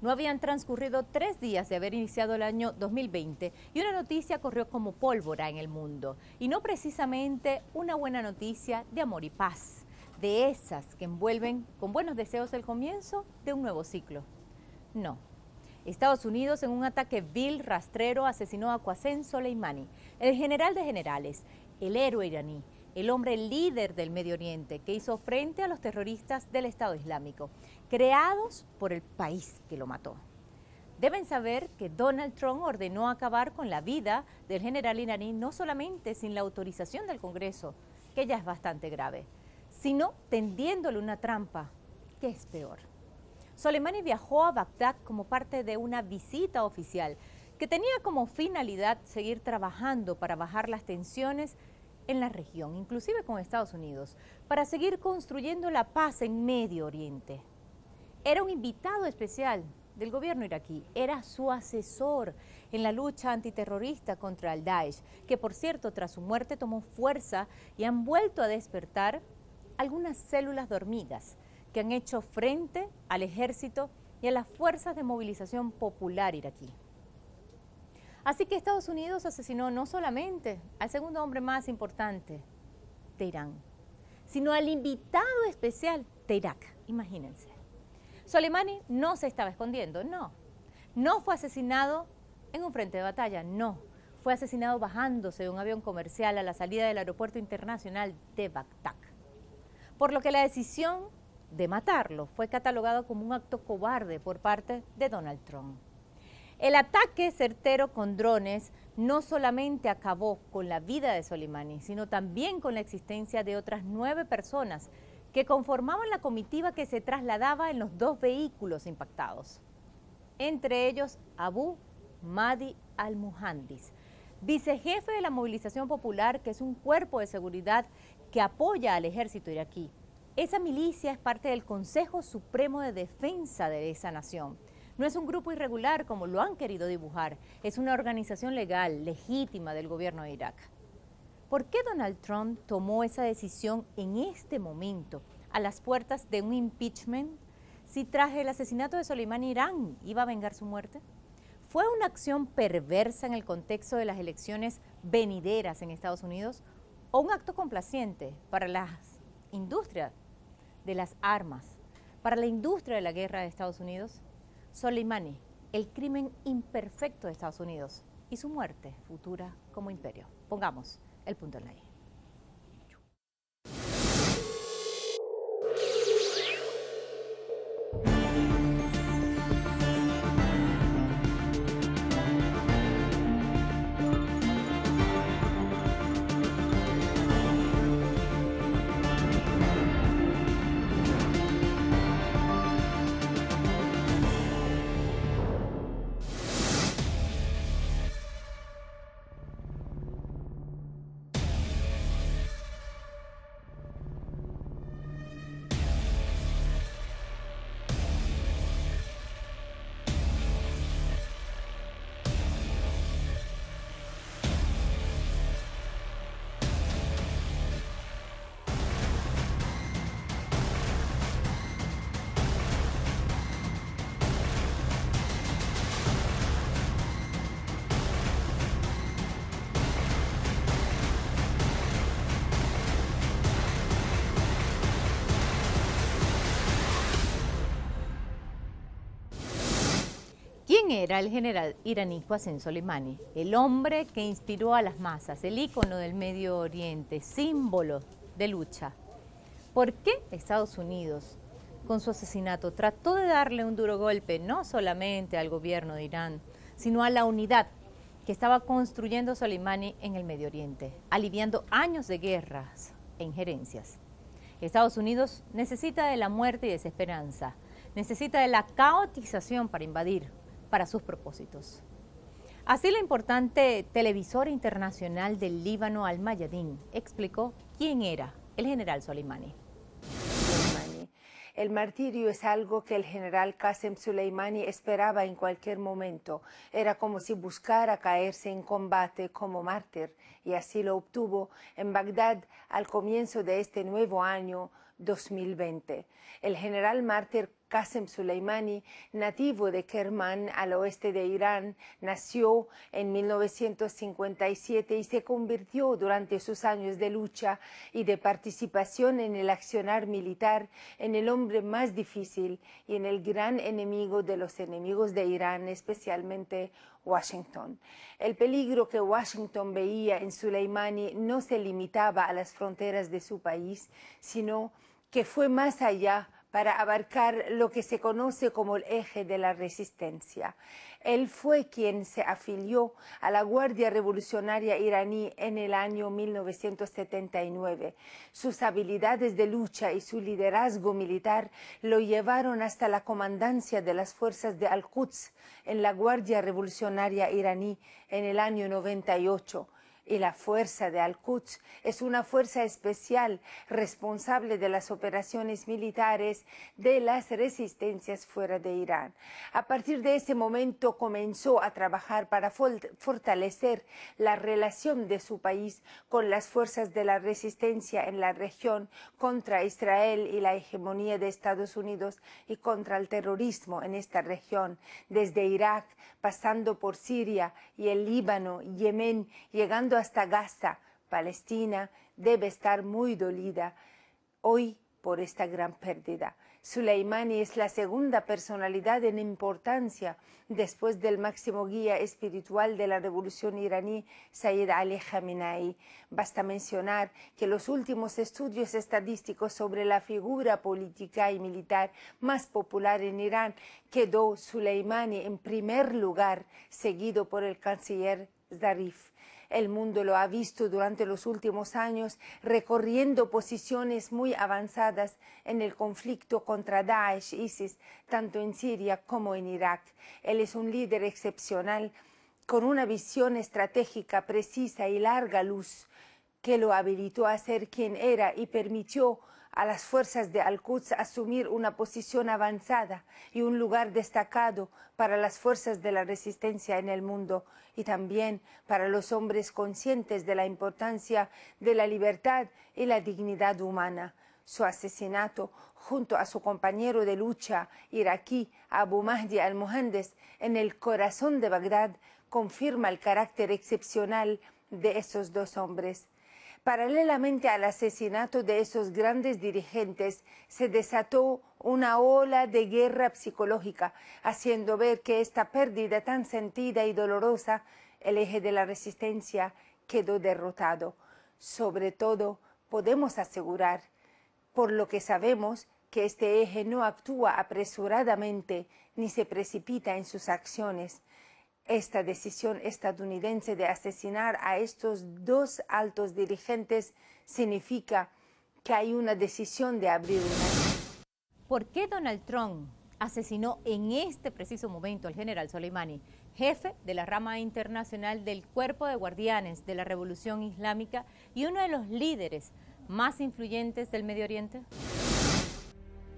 No habían transcurrido 3 días de haber iniciado el año 2020 y una noticia corrió como pólvora en el mundo. Y no precisamente una buena noticia de amor y paz, de esas que envuelven con buenos deseos el comienzo de un nuevo ciclo. No. Estados Unidos, en un ataque vil, rastrero, asesinó a Qasem Soleimani, el general de generales, el héroe iraní, el hombre líder del Medio Oriente que hizo frente a los terroristas del Estado Islámico, creados por el país que lo mató. Deben saber que Donald Trump ordenó acabar con la vida del general iraní no solamente sin la autorización del Congreso, que ya es bastante grave, sino tendiéndole una trampa, que es peor. Soleimani viajó a Bagdad como parte de una visita oficial que tenía como finalidad seguir trabajando para bajar las tensiones en la región, inclusive con Estados Unidos, para seguir construyendo la paz en Medio Oriente. Era un invitado especial del gobierno iraquí, era su asesor en la lucha antiterrorista contra el Daesh, que por cierto tras su muerte tomó fuerza y han vuelto a despertar algunas células dormidas que han hecho frente al ejército y a las fuerzas de movilización popular iraquí. Así que Estados Unidos asesinó no solamente al segundo hombre más importante de Irán, sino al invitado especial de Irak, imagínense. Soleimani no se estaba escondiendo, no. No fue asesinado en un frente de batalla, no. Fue asesinado bajándose de un avión comercial a la salida del aeropuerto internacional de Bagdad. Por lo que la decisión de matarlo fue catalogado como un acto cobarde por parte de Donald Trump. El ataque certero con drones no solamente acabó con la vida de Soleimani, sino también con la existencia de otras 9 personas que conformaban la comitiva que se trasladaba en los 2 vehículos impactados. Entre ellos, Abu Mahdi al-Muhandis, vicejefe de la Movilización Popular, que es un cuerpo de seguridad que apoya al ejército iraquí. Esa milicia es parte del Consejo Supremo de Defensa de esa nación. No es un grupo irregular como lo han querido dibujar, es una organización legal, legítima del gobierno de Irak. ¿Por qué Donald Trump tomó esa decisión en este momento, a las puertas de un impeachment, si tras el asesinato de Soleimani Irán iba a vengar su muerte? ¿Fue una acción perversa en el contexto de las elecciones venideras en Estados Unidos o un acto complaciente para las industrias de las armas, para la industria de la guerra de Estados Unidos? Soleimani, el crimen imperfecto de Estados Unidos y su muerte futura como imperio. Pongamos el punto en la I. ¿Quién era el general iraní Qasem Soleimani? El hombre que inspiró a las masas, el ícono del Medio Oriente, símbolo de lucha. ¿Por qué Estados Unidos, con su asesinato, trató de darle un duro golpe no solamente al gobierno de Irán, sino a la unidad que estaba construyendo Soleimani en el Medio Oriente, aliviando años de guerras e injerencias? Estados Unidos necesita de la muerte y desesperanza, necesita de la caotización para invadir, para sus propósitos. Así la importante televisora internacional del Líbano, Al Mayadin, explicó quién era el general Soleimani. El martirio es algo que el general Qasem Soleimani esperaba en cualquier momento. Era como si buscara caerse en combate como mártir, y así lo obtuvo en Bagdad al comienzo de este nuevo año 2020. El general mártir Qasem Soleimani, nativo de Kerman, al oeste de Irán, nació en 1957 y se convirtió durante sus años de lucha y de participación en el accionar militar en el hombre más difícil y en el gran enemigo de los enemigos de Irán, especialmente Washington. El peligro que Washington veía en Soleimani no se limitaba a las fronteras de su país, sino que fue más allá para abarcar lo que se conoce como el eje de la resistencia. Él fue quien se afilió a la Guardia Revolucionaria iraní en el año 1979. Sus habilidades de lucha y su liderazgo militar lo llevaron hasta la comandancia de las fuerzas de Al-Quds en la Guardia Revolucionaria iraní en el año 98. Y la fuerza de Al-Quds es una fuerza especial responsable de las operaciones militares de las resistencias fuera de Irán. A partir de ese momento comenzó a trabajar para fortalecer la relación de su país con las fuerzas de la resistencia en la región contra Israel y la hegemonía de Estados Unidos y contra el terrorismo en esta región, desde Irak, pasando por Siria y el Líbano, Yemen, llegando hasta Gaza. Palestina debe estar muy dolida hoy por esta gran pérdida. Soleimani es la segunda personalidad en importancia después del máximo guía espiritual de la revolución iraní, Sayyid Ali Khamenei. Basta mencionar que los últimos estudios estadísticos sobre la figura política y militar más popular en Irán quedó Soleimani en primer lugar, seguido por el canciller Zarif. El mundo lo ha visto durante los últimos años recorriendo posiciones muy avanzadas en el conflicto contra Daesh, ISIS, tanto en Siria como en Irak. Él es un líder excepcional con una visión estratégica precisa y larga luz que lo habilitó a ser quien era y permitió a las fuerzas de Al-Quds asumir una posición avanzada y un lugar destacado para las fuerzas de la resistencia en el mundo y también para los hombres conscientes de la importancia de la libertad y la dignidad humana. Su asesinato, junto a su compañero de lucha iraquí Abu Mahdi al-Muhandis en el corazón de Bagdad, confirma el carácter excepcional de esos dos hombres. Paralelamente al asesinato de esos grandes dirigentes, se desató una ola de guerra psicológica, haciendo ver que esta pérdida tan sentida y dolorosa, el eje de la resistencia, quedó derrotado. Sobre todo, podemos asegurar, por lo que sabemos, que este eje no actúa apresuradamente ni se precipita en sus acciones. Esta decisión estadounidense de asesinar a estos dos altos dirigentes significa que hay una decisión de abrir una... ¿Por qué Donald Trump asesinó en este preciso momento al general Soleimani, jefe de la rama internacional del Cuerpo de Guardianes de la Revolución Islámica y uno de los líderes más influyentes del Medio Oriente?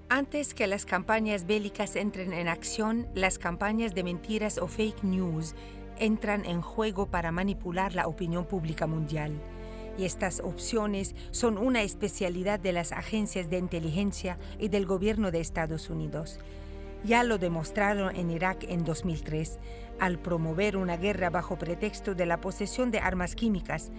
Antes que las campañas bélicas entren en acción, las campañas de mentiras o fake news entran en juego para manipular la opinión pública mundial. Y estas opciones son una especialidad de las agencias de inteligencia y del gobierno de Estados Unidos. Ya lo demostraron en Irak en 2003, al promover una guerra bajo pretexto de la posesión de armas químicas,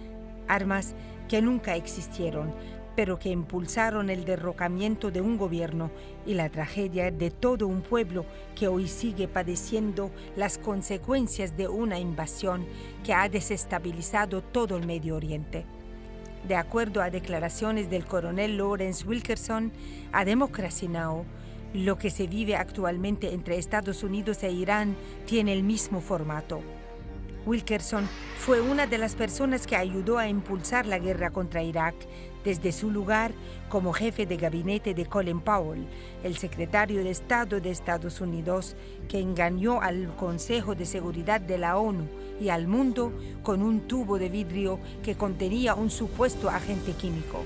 armas que nunca existieron, pero que impulsaron el derrocamiento de un gobierno y la tragedia de todo un pueblo que hoy sigue padeciendo las consecuencias de una invasión que ha desestabilizado todo el Medio Oriente. De acuerdo a declaraciones del coronel Lawrence Wilkerson a Democracy Now!, lo que se vive actualmente entre Estados Unidos e Irán tiene el mismo formato. Wilkerson fue una de las personas que ayudó a impulsar la guerra contra Irak desde su lugar como jefe de gabinete de Colin Powell, el secretario de Estado de Estados Unidos, que engañó al Consejo de Seguridad de la ONU y al mundo con un tubo de vidrio que contenía un supuesto agente químico.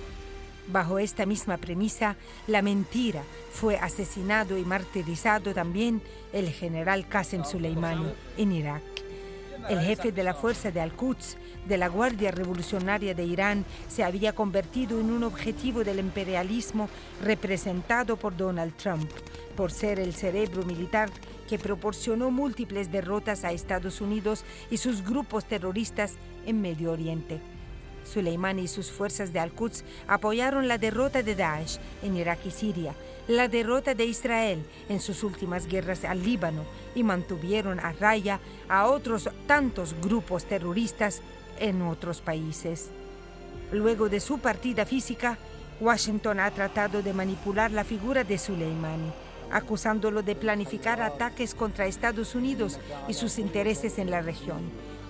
Bajo esta misma premisa, la mentira, fue asesinado y martirizado también el general Qasem Soleimani en Irak. El jefe de la fuerza de Al-Quds, de la Guardia Revolucionaria de Irán, se había convertido en un objetivo del imperialismo representado por Donald Trump, por ser el cerebro militar que proporcionó múltiples derrotas a Estados Unidos y sus grupos terroristas en Medio Oriente. Soleimani y sus fuerzas de Al-Quds apoyaron la derrota de Daesh en Irak y Siria, la derrota de Israel en sus últimas guerras al Líbano y mantuvieron a raya a otros tantos grupos terroristas en otros países. Luego de su partida física, Washington ha tratado de manipular la figura de Soleimani, acusándolo de planificar ataques contra Estados Unidos y sus intereses en la región,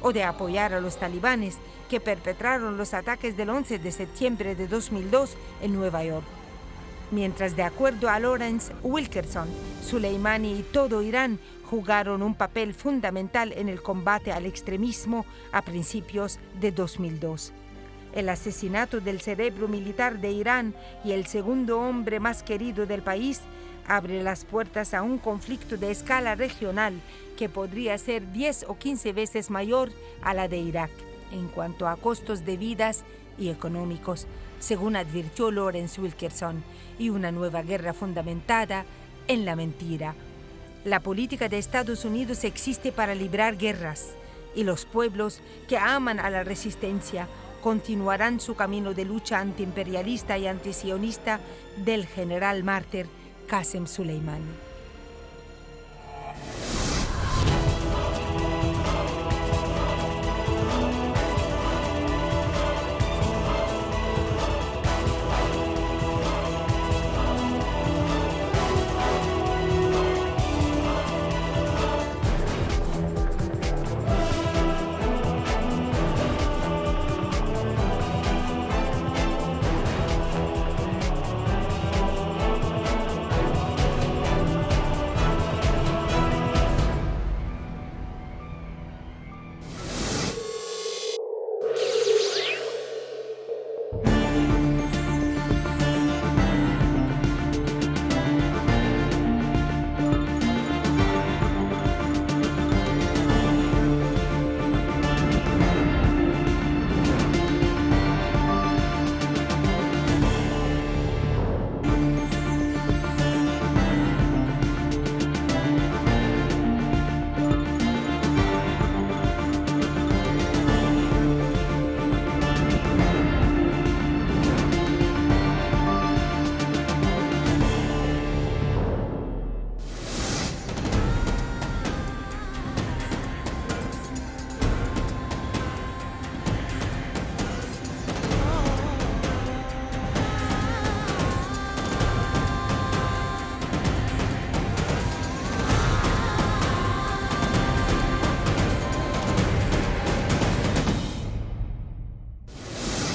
o de apoyar a los talibanes que perpetraron los ataques del 11 de septiembre de 2002 en Nueva York. Mientras, de acuerdo a Lawrence Wilkerson, Soleimani y todo Irán jugaron un papel fundamental en el combate al extremismo a principios de 2002. El asesinato del cerebro militar de Irán y el segundo hombre más querido del país abre las puertas a un conflicto de escala regional que podría ser 10 o 15 veces mayor a la de Irak en cuanto a costos de vidas y económicos, según advirtió Lawrence Wilkerson, y una nueva guerra fundamentada en la mentira. La política de Estados Unidos existe para librar guerras, y los pueblos que aman a la resistencia continuarán su camino de lucha antiimperialista y antisionista del general mártir Qasem Soleimani.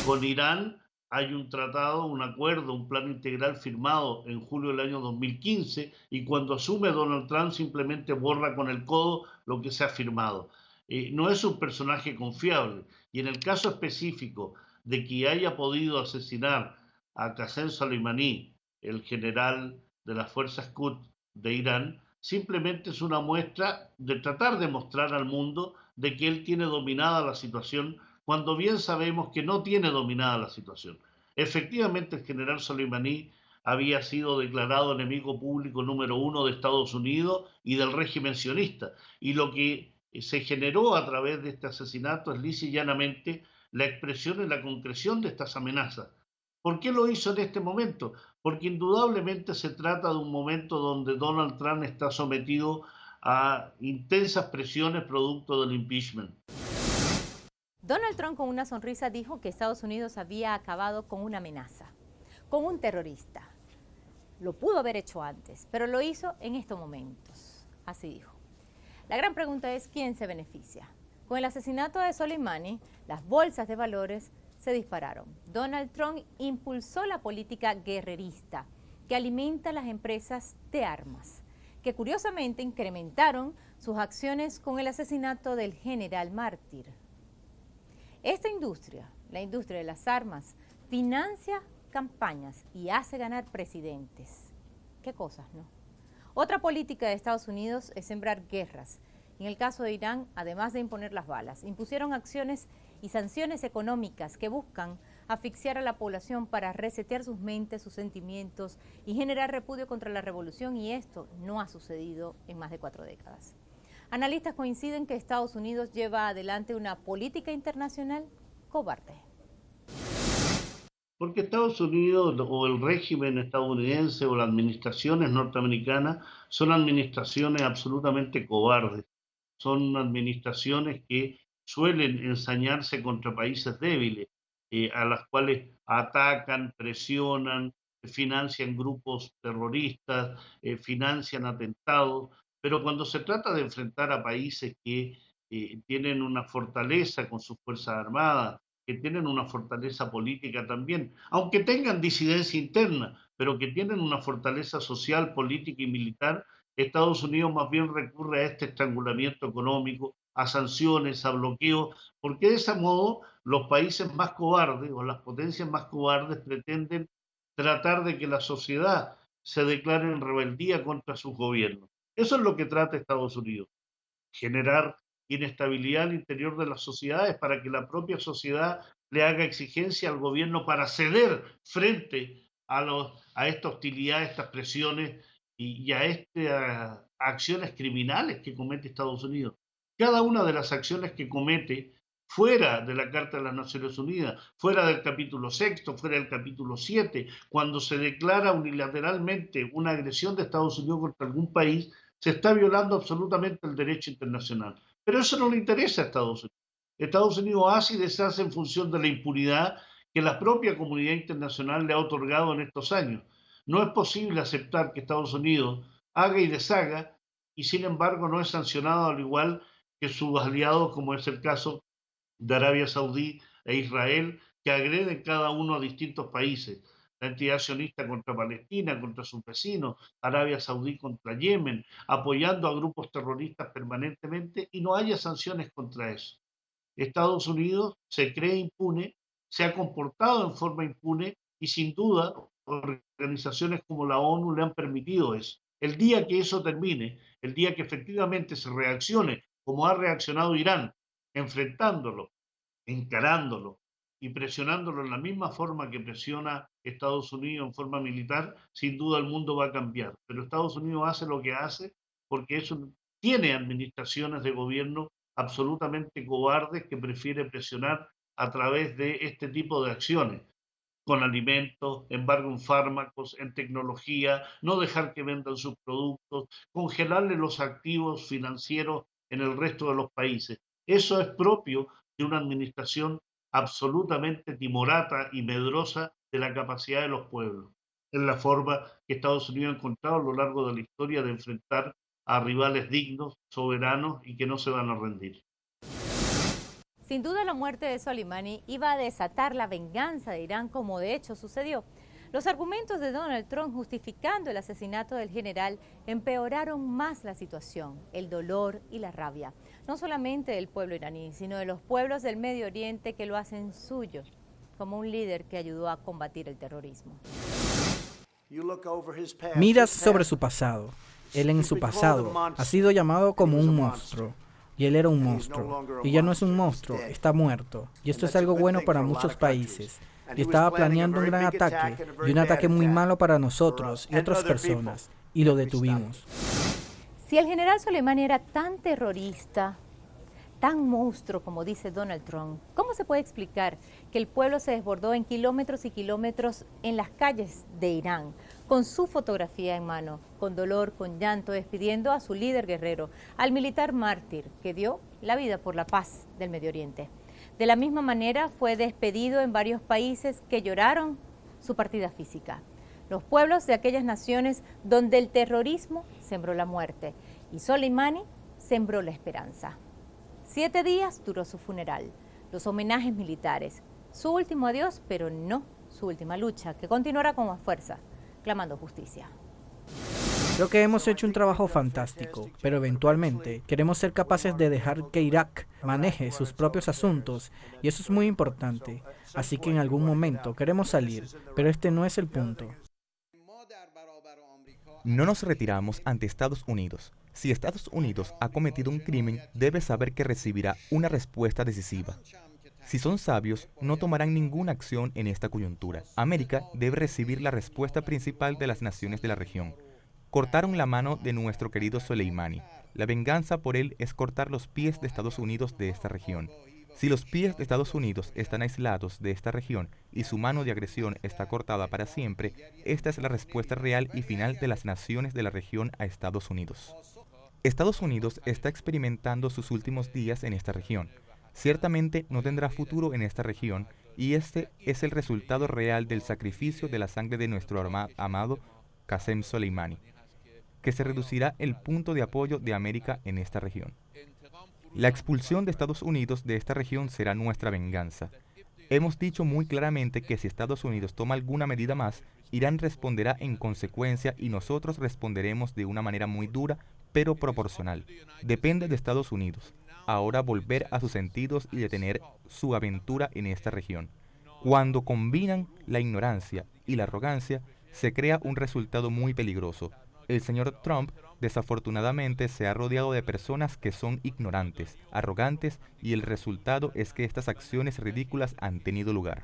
Con Irán hay un tratado, un acuerdo, un plan integral firmado en julio del año 2015 y cuando asume Donald Trump simplemente borra con el codo lo que se ha firmado. No es un personaje confiable y en el caso específico de que haya podido asesinar a Qasem Soleimani, el general de las fuerzas Quds de Irán, simplemente es una muestra de tratar de mostrar al mundo de que él tiene dominada la situación cuando bien sabemos que no tiene dominada la situación. Efectivamente, el general Soleimani había sido declarado enemigo público número 1 de Estados Unidos y del régimen sionista. Y lo que se generó a través de este asesinato es lisa y llanamente la expresión y la concreción de estas amenazas. ¿Por qué lo hizo en este momento? Porque indudablemente se trata de un momento donde Donald Trump está sometido a intensas presiones producto del impeachment. Donald Trump, con una sonrisa, dijo que Estados Unidos había acabado con una amenaza, con un terrorista. Lo pudo haber hecho antes, pero lo hizo en estos momentos. Así dijo. La gran pregunta es, ¿quién se beneficia? Con el asesinato de Soleimani, las bolsas de valores se dispararon. Donald Trump impulsó la política guerrerista que alimenta las empresas de armas, que curiosamente incrementaron sus acciones con el asesinato del general mártir. Esta industria, la industria de las armas, financia campañas y hace ganar presidentes. ¿Qué cosas, no? Otra política de Estados Unidos es sembrar guerras En el caso de Irán, además de imponer las balas, impusieron acciones y sanciones económicas que buscan asfixiar a la población para resetear sus mentes, sus sentimientos y generar repudio contra la revolución, y esto no ha sucedido en más de 4 décadas. Analistas coinciden que Estados Unidos lleva adelante una política internacional cobarde. Porque Estados Unidos o el régimen estadounidense o las administraciones norteamericanas son administraciones absolutamente cobardes. Son administraciones que suelen ensañarse contra países débiles, a las cuales atacan, presionan, financian grupos terroristas, financian atentados, pero cuando se trata de enfrentar a países que tienen una fortaleza con sus fuerzas armadas, que tienen una fortaleza política también, aunque tengan disidencia interna, pero que tienen una fortaleza social, política y militar, Estados Unidos más bien recurre a este estrangulamiento económico, a sanciones, a bloqueos, porque de ese modo los países más cobardes o las potencias más cobardes pretenden tratar de que la sociedad se declare en rebeldía contra sus gobiernos. Eso es lo que trata Estados Unidos, generar inestabilidad al interior de las sociedades para que la propia sociedad le haga exigencia al gobierno para ceder frente a esta hostilidad, a estas presiones y a estas acciones criminales que comete Estados Unidos. Cada una de las acciones que comete fuera de la Carta de las Naciones Unidas, fuera del capítulo 6, fuera del capítulo 7, cuando se declara unilateralmente una agresión de Estados Unidos contra algún país, se está violando absolutamente el derecho internacional. Pero eso no le interesa a Estados Unidos. Estados Unidos hace y deshace en función de la impunidad que la propia comunidad internacional le ha otorgado en estos años. No es posible aceptar que Estados Unidos haga y deshaga y sin embargo no es sancionado al igual que sus aliados, como es el caso de Arabia Saudí e Israel, que agreden cada uno a distintos países. La entidad sionista contra Palestina, contra sus vecinos, Arabia Saudí contra Yemen, apoyando a grupos terroristas permanentemente y no haya sanciones contra eso. Estados Unidos se cree impune, se ha comportado en forma impune y sin duda organizaciones como la ONU le han permitido eso. El día que eso termine, el día que efectivamente se reaccione como ha reaccionado Irán, enfrentándolo, encarándolo y presionándolo en la misma forma que presiona Estados Unidos en forma militar, sin duda el mundo va a cambiar. Pero Estados Unidos hace lo que hace porque eso tiene administraciones de gobierno absolutamente cobardes que prefiere presionar a través de este tipo de acciones, con alimentos, embargo en fármacos, en tecnología, no dejar que vendan sus productos, congelarle los activos financieros en el resto de los países. Eso es propio de una administración absolutamente timorata y medrosa de la capacidad de los pueblos. Es la forma que Estados Unidos ha encontrado a lo largo de la historia de enfrentar a rivales dignos, soberanos y que no se van a rendir. Sin duda la muerte de Soleimani iba a desatar la venganza de Irán, como de hecho sucedió. Los argumentos de Donald Trump justificando el asesinato del general empeoraron más la situación, el dolor y la rabia, no solamente del pueblo iraní, sino de los pueblos del Medio Oriente que lo hacen suyo, como un líder que ayudó a combatir el terrorismo. Miras sobre su pasado. Él en su pasado ha sido llamado como un monstruo. Y él era un monstruo. Y ya no es un monstruo, está muerto. Y esto es algo bueno para muchos países. Y estaba planeando un gran ataque, y un ataque muy malo para nosotros y otras personas. Y lo detuvimos. Si el general Soleimani era tan terrorista, tan monstruo como dice Donald Trump, ¿cómo se puede explicar que el pueblo se desbordó en kilómetros y kilómetros en las calles de Irán, con su fotografía en mano, con dolor, con llanto, despidiendo a su líder guerrero, al militar mártir que dio la vida por la paz del Medio Oriente? De la misma manera fue despedido en varios países que lloraron su partida física. Los pueblos de aquellas naciones donde el terrorismo sembró la muerte y Soleimani sembró la esperanza. 7 días duró su funeral, los homenajes militares, su último adiós, pero no su última lucha, que continuará con más fuerza, clamando justicia. Creo que hemos hecho un trabajo fantástico, pero eventualmente queremos ser capaces de dejar que Irak maneje sus propios asuntos, y eso es muy importante. Así que en algún momento queremos salir, pero este no es el punto. No nos retiramos ante Estados Unidos. Si Estados Unidos ha cometido un crimen, debe saber que recibirá una respuesta decisiva. Si son sabios, no tomarán ninguna acción en esta coyuntura. América debe recibir la respuesta principal de las naciones de la región. Cortaron la mano de nuestro querido Soleimani. La venganza por él es cortar los pies de Estados Unidos de esta región. Si los pies de Estados Unidos están aislados de esta región y su mano de agresión está cortada para siempre, esta es la respuesta real y final de las naciones de la región a Estados Unidos. Estados Unidos está experimentando sus últimos días en esta región. Ciertamente no tendrá futuro en esta región y este es el resultado real del sacrificio de la sangre de nuestro amado Qasem Soleimani, que se reducirá el punto de apoyo de América en esta región. La expulsión de Estados Unidos de esta región será nuestra venganza. Hemos dicho muy claramente que si Estados Unidos toma alguna medida más, Irán responderá en consecuencia y nosotros responderemos de una manera muy dura, pero proporcional. Depende de Estados Unidos ahora volver a sus sentidos y detener su aventura en esta región. Cuando combinan la ignorancia y la arrogancia, se crea un resultado muy peligroso. El señor Trump, desafortunadamente, se ha rodeado de personas que son ignorantes, arrogantes, y el resultado es que estas acciones ridículas han tenido lugar.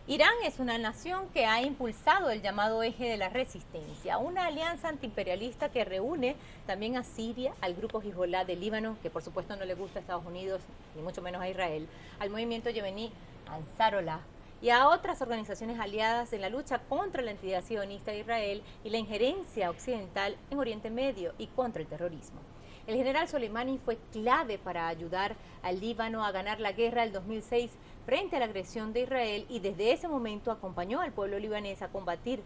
Irán es una nación que ha impulsado el llamado eje de la resistencia, una alianza antiimperialista que reúne también a Siria, al grupo Hezbollah de Líbano, que por supuesto no le gusta a Estados Unidos, ni mucho menos a Israel, al movimiento yemení Ansarollah y a otras organizaciones aliadas en la lucha contra la entidad sionista de Israel y la injerencia occidental en Oriente Medio y contra el terrorismo. El general Soleimani fue clave para ayudar al Líbano a ganar la guerra del 2006 frente a la agresión de Israel y desde ese momento acompañó al pueblo libanés a combatir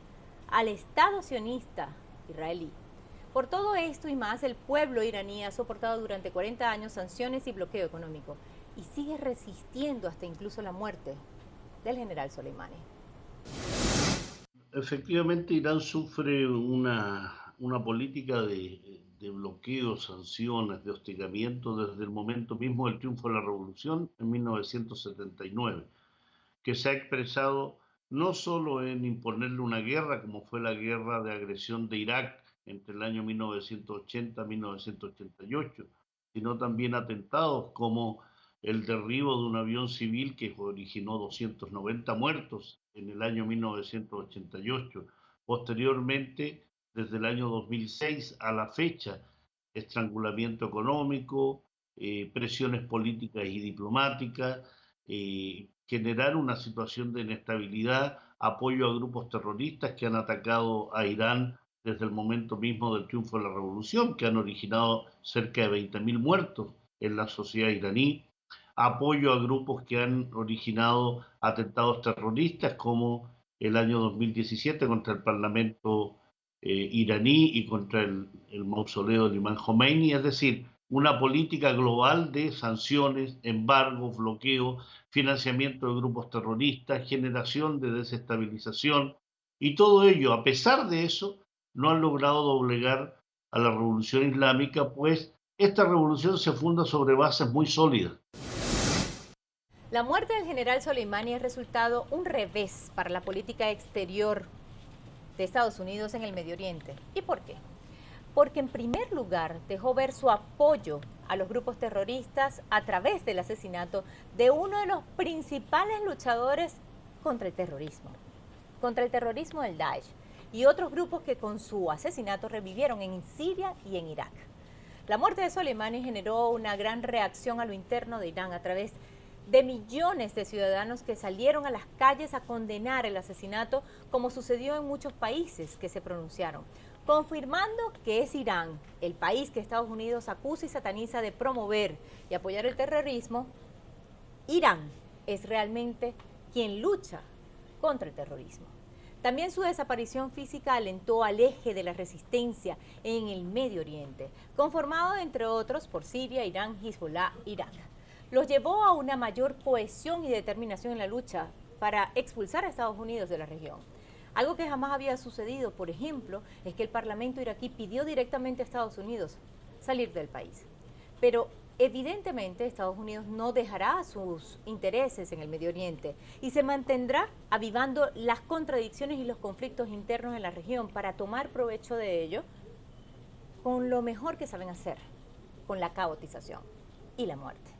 al Estado sionista israelí. Por todo esto y más, el pueblo iraní ha soportado durante 40 años sanciones y bloqueo económico y sigue resistiendo hasta incluso la muerte del general Soleimani. Efectivamente, Irán sufre una política de bloqueo, sanciones, de hostigamiento desde el momento mismo del triunfo de la revolución en 1979, que se ha expresado no solo en imponerle una guerra, como fue la guerra de agresión de Irak entre el año 1980 y 1988, sino también atentados como el derribo de un avión civil que originó 290 muertos en el año 1988. Posteriormente, desde el año 2006 a la fecha, estrangulamiento económico, presiones políticas y diplomáticas, generar una situación de inestabilidad, apoyo a grupos terroristas que han atacado a Irán desde el momento mismo del triunfo de la revolución, que han originado cerca de 20.000 muertos en la sociedad iraní, apoyo a grupos que han originado atentados terroristas, como el año 2017 contra el Parlamento iraní y contra el mausoleo de Imam Khomeini, es decir, una política global de sanciones, embargos, bloqueo, financiamiento de grupos terroristas, generación de desestabilización, y todo ello, a pesar de eso, no han logrado doblegar a la revolución islámica, pues esta revolución se funda sobre bases muy sólidas. La muerte del general Soleimani ha resultado un revés para la política exterior de Estados Unidos en el Medio Oriente. ¿Y por qué? Porque en primer lugar dejó ver su apoyo a los grupos terroristas a través del asesinato de uno de los principales luchadores contra el terrorismo del Daesh, y otros grupos que con su asesinato revivieron en Siria y en Irak. La muerte de Soleimani generó una gran reacción a lo interno de Irán a través de millones de ciudadanos que salieron a las calles a condenar el asesinato, como sucedió en muchos países que se pronunciaron, confirmando que es Irán, el país que Estados Unidos acusa y sataniza de promover y apoyar el terrorismo. Irán es realmente quien lucha contra el terrorismo. También su desaparición física alentó al eje de la resistencia en el Medio Oriente, conformado entre otros por Siria, Irán, Hezbollah, Irak. Los llevó a una mayor cohesión y determinación en la lucha para expulsar a Estados Unidos de la región. Algo que jamás había sucedido, por ejemplo, es que el Parlamento iraquí pidió directamente a Estados Unidos salir del país. Pero evidentemente Estados Unidos no dejará sus intereses en el Medio Oriente y se mantendrá avivando las contradicciones y los conflictos internos en la región para tomar provecho de ello con lo mejor que saben hacer, con la caotización y la muerte.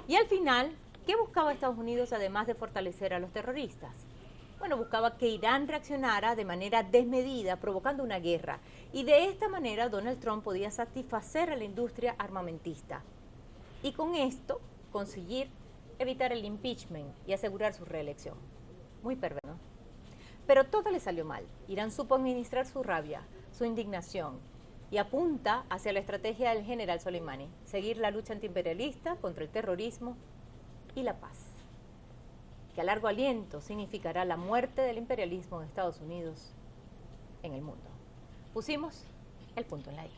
Y al final, ¿qué buscaba Estados Unidos además de fortalecer a los terroristas? Bueno, buscaba que Irán reaccionara de manera desmedida, provocando una guerra. Y de esta manera Donald Trump podía satisfacer a la industria armamentista. Y con esto conseguir evitar el impeachment y asegurar su reelección. Muy perverso, ¿no? Pero todo le salió mal. Irán supo administrar su rabia, su indignación, y apunta hacia la estrategia del general Soleimani, seguir la lucha antiimperialista contra el terrorismo y la paz, que a largo aliento significará la muerte del imperialismo de Estados Unidos en el mundo. Pusimos el punto en la I.